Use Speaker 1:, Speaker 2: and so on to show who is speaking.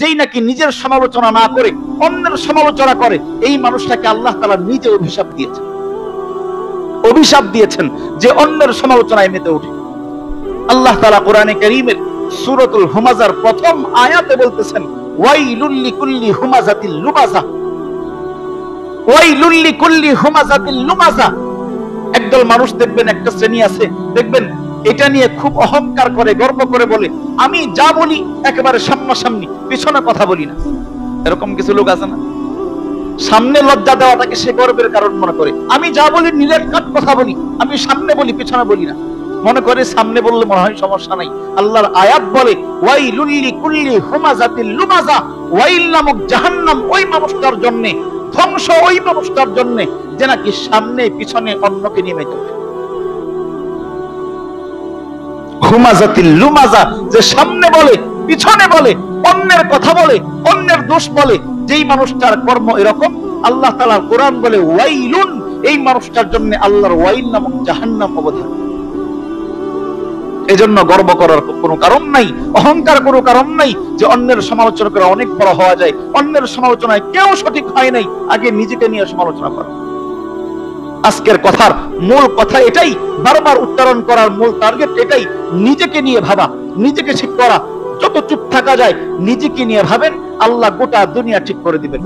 Speaker 1: যেই নাকি নিজের সমালোচনা না করে অন্যের সমালোচনা করে, এই মানুষটাকে আল্লাহ তাআলা নিজে অভিশাপ দিয়েছেন যে অন্যের সমালোচনায় মেতে ওঠে। আল্লাহ তাআলা কোরআনে কারীমের সূরাতুল হুমাযার প্রথম আয়াতে বলতেছেন, ওয়াইলুল লিকুল্লি হুমাযাতিল লুমাযা, ওয়াইলুল লিকুল্লি হুমাযাতিল লুমাযা। একদল মানুষ দেখবেন, একটা শ্রেণী আছে দেখবেন, এটা নিয়ে খুব অহংকার করে, গর্ব করে বলে, আমি যা বলি একেবারে সামনাসামনি, পিছনে কথা বলি না। এরকম কিছু লোক আছে না? সামনে লজ্জা দেওয়াটাকে সে গর্বের কারণ মনে করে। আমি যা বলি নিরেট কাট কথা বলি, আমি সামনে বলি পিছনে বলি না। মনে করে সামনে বললে মনে হয় সমস্যা নাই। আল্লাহর আয়াত বলে, ওয়াইলুল লিকুল্লি হুমাযাতিল লুমাযা, ওয়াইল নামক জাহান্নাম ওই মানুষটার জন্য, ধ্বংস ওই মানুষটার জন্য যে নাকি সামনে পিছনে অন্যকে নিয়ে মেতে ওঠে। হুমাযাতিল লুমাযা, যে সামনে বলে পিছনে বলে, অন্যের কথা বলে, অন্যের দোষ বলে, যেই মানুষটার কর্ম এরকম, আল্লাহ তাআলা কোরআন বলে ওয়াইলুন, এই মানুষটার জন্য আল্লাহর ওয়াইল নামক জাহান্নাম অবধান। এজন্য গর্ব করার কোনো কারণ নাই, অহংকার কোনো কারণ নাই যে অন্যের সমালোচনা করে অনেক বড় হওয়া যায়। অন্যের সমালোচনায় কেউ সঠিক হয় নাই, আগে নিজেকে নিয়ে সমালোচনা করা। আজকের কথার মূল কথা এটাই, বারবার উচ্চারণ করার মূল টার্গেট এটাই, নিজেকে নিয়ে ভাবা, নিজেকে ঠিক করা। যত চুপ থাকা যায় নিজেকে নিয়ে ভাবেন, আল্লাহ গোটা দুনিয়া ঠিক করে দিবেন।